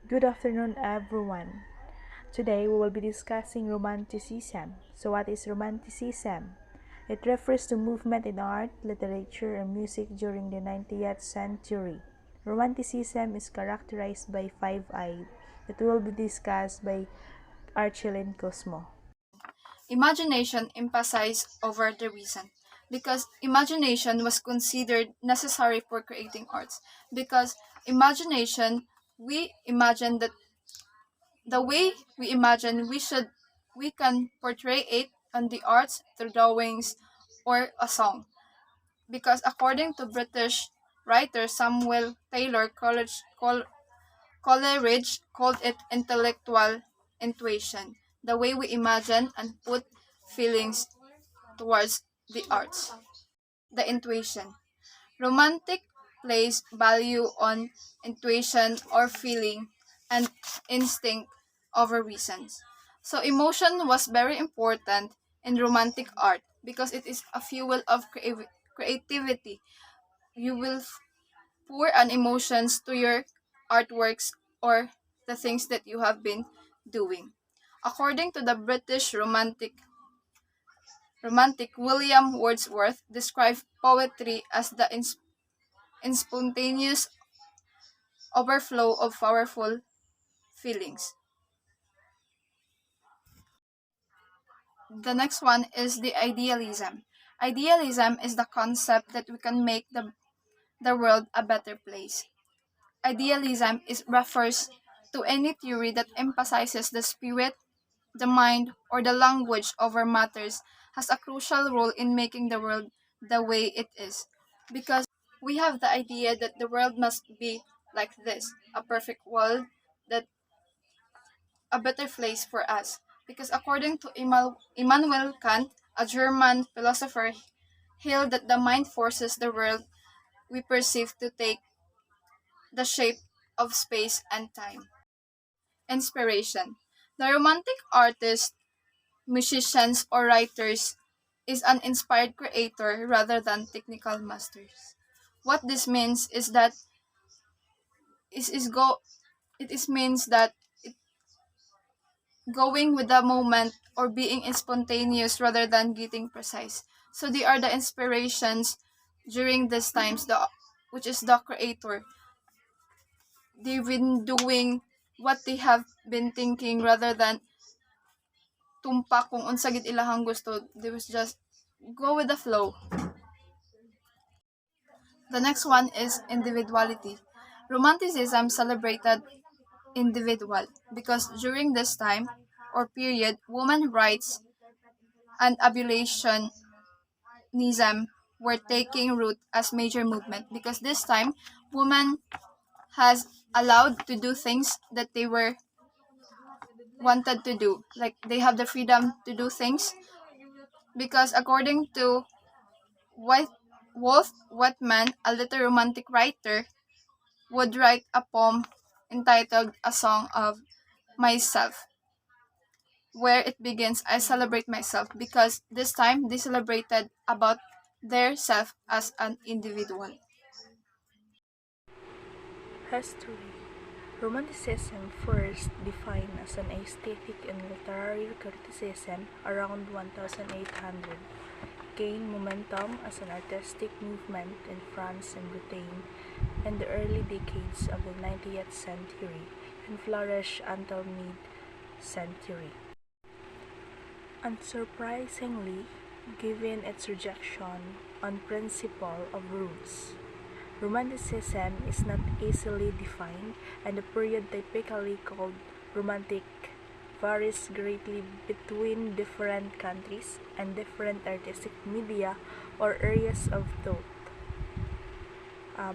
Good afternoon, everyone. Today we will be discussing Romanticism. So, what is Romanticism? It refers to movement in art, literature, and music during the 19th century. Romanticism is characterized by five I that will be discussed by Archilin Cosmo. Imagination emphasized over the reason because imagination was considered necessary for creating arts because imagination we imagine that the way we imagine we can portray it on the arts through drawings or a song because according to British writer Samuel Taylor Coleridge called it intellectual intuition, the way we imagine and put feelings towards the arts. The intuition. Romantic place value on intuition or feeling and instinct over reasons. So emotion was very important in romantic art because it is a fuel of creativity. You will pour an emotions to your artworks or the things that you have been doing. According to the British romantic William Wordsworth described poetry as the spontaneous overflow of powerful feelings. The next one is the idealism. Idealism is the concept that we can make the world a better place. Idealism refers to any theory that emphasizes the spirit, the mind, or the language over matters has a crucial role in making the world the way it is. Because we have the idea that the world must be like this, a perfect world, that a better place for us. Because according to Immanuel Kant, a German philosopher, held that the mind forces the world we perceive to take the shape of space and time. Inspiration. The romantic artist, musicians, or writers is an inspired creator rather than technical masters. What this means is that is go it is means that going with the moment or being spontaneous rather than getting precise. So they are the inspirations during these times, the which is the creator. They've been doing what they have been thinking rather than tumpak kung unsa gid ilahang gusto. They was just go with the flow. The next one is individuality. Romanticism celebrated individual because during this time or period, women rights and abolitionism were taking root as major movement because this time women has allowed to do things that they were wanted to do, like they have the freedom to do things because according to White Wolf Whitman, a little romantic writer, would write a poem entitled A Song of Myself, where it begins, I celebrate myself, because this time they celebrated about their self as an individual. History. Romanticism, first defined as an aesthetic and literary criticism around 1800, gained momentum as an artistic movement in France and Britain in the early decades of the 19th century and flourished until mid-century. Unsurprisingly, given its rejection on principle of rules, Romanticism is not easily defined, and the period typically called Romantic varies greatly between different countries and different artistic media or areas of thought.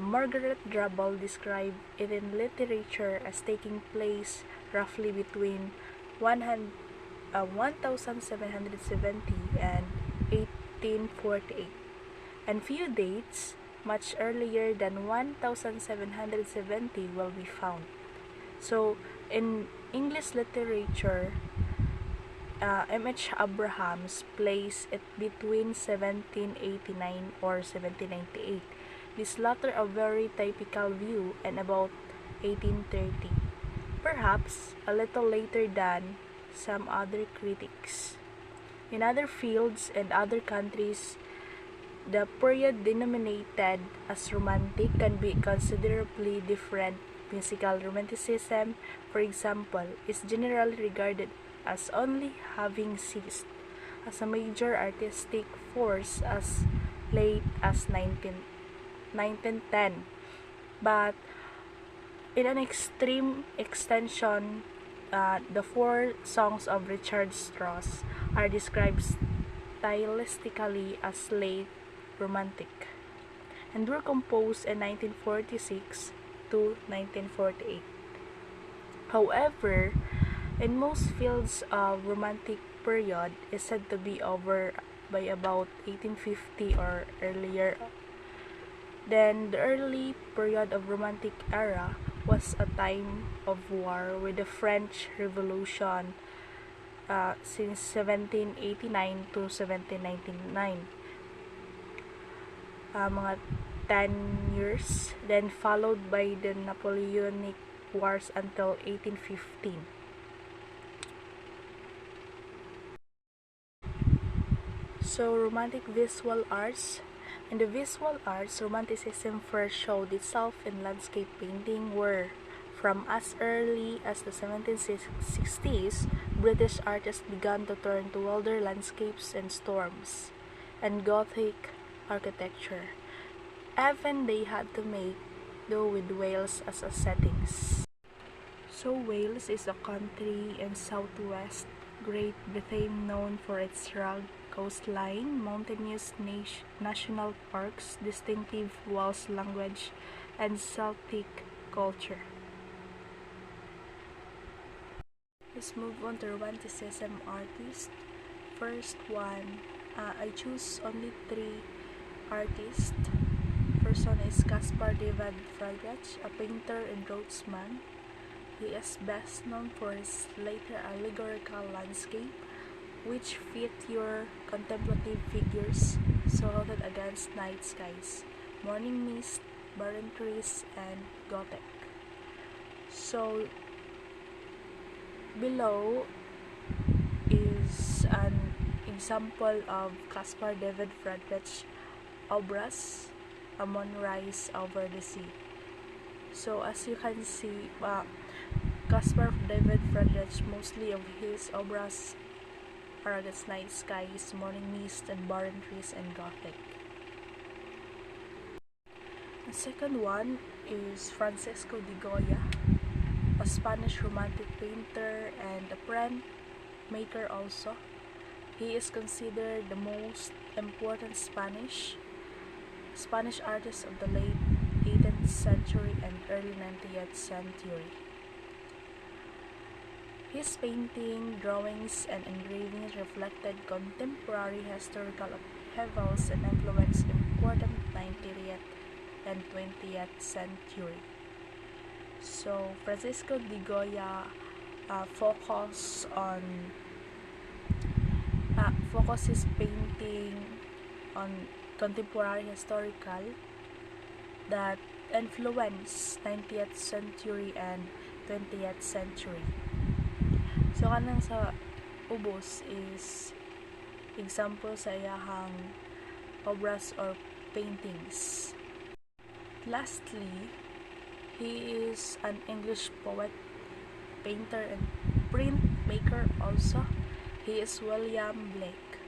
Margaret Drabble described it in literature as taking place roughly between 1770 and 1848, and few dates much earlier than 1770 will be found. So, in English literature, M.H. Abrahams placed it between 1789 or 1798. This latter a very typical view and about 1830. perhaps a little later than some other critics. In other fields and other countries, the period denominated as Romantic can be considerably different. Musical Romanticism, for example, is generally regarded as only having ceased as a major artistic force as late as 1910, but in an extreme extension, the four songs of Richard Strauss are described stylistically as late Romantic and were composed in 1946 to 1948. However, in most fields of Romantic period is said to be over by about 1850 or earlier. Then the early period of Romantic era was a time of war with the French Revolution since 1789 to 1799. Mga 10 years, then followed by the Napoleonic Wars until 1815. So, Romantic visual arts. In the visual arts, Romanticism first showed itself in landscape painting where, from as early as the 1760s, British artists began to turn to wilder landscapes and storms, and Gothic architecture. Even they had to make do with Wales as a settings. So Wales is a country in southwest Great Britain known for its rugged coastline, mountainous national parks, distinctive Welsh language, and Celtic culture. Let's move on to Romanticism artists. First one, I choose only three artists. First one is Caspar David Friedrich, a painter and draughtsman. He is best known for his later allegorical landscape, which feature contemplative figures silhouetted against night skies, morning mist, barren trees, and Gothic. So, below is an example of Caspar David Friedrich obras, A Moonrise Over the Sea. So, as you can see, Caspar David Friedrich, mostly of his obras are against night skies, morning mist, and barren trees and Gothic. The second one is Francisco de Goya, a Spanish romantic painter and a printmaker also. He is considered the most important Spanish artist of the late 18th century and early 19th century. His painting, drawings, and engravings reflected contemporary historical upheavals and influenced important 19th and 20th century. So, Francisco de Goya focus his painting on contemporary historical that influenced 19th century and 20th century. So, kanang sa ubos is example sa iyahang obras or paintings. Lastly, he is an English poet, painter, and printmaker also. He is William Blake.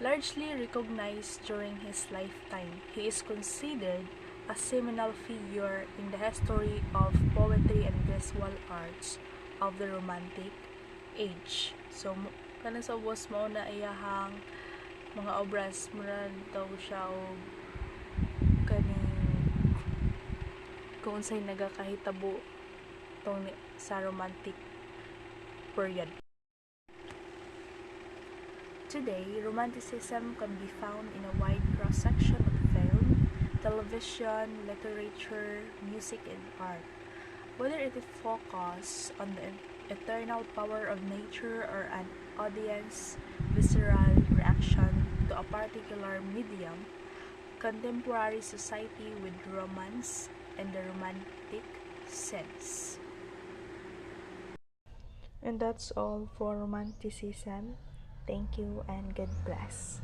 Largely recognized during his lifetime, he is considered a seminal figure in the history of poetry and visual arts of the Romantic age. So, kanang sa ubos mo na iyahang mga obras, mura daw siya o kaning kung unsay nagakahitabo tong sa Romantic period. Today, Romanticism can be found in a wide cross-section of film, television, literature, music, and art. Whether it is focused on the eternal power of nature or an audience visceral reaction to a particular medium, contemporary society with romance and the romantic sense. And that's all for Romanticism. Thank you and God bless.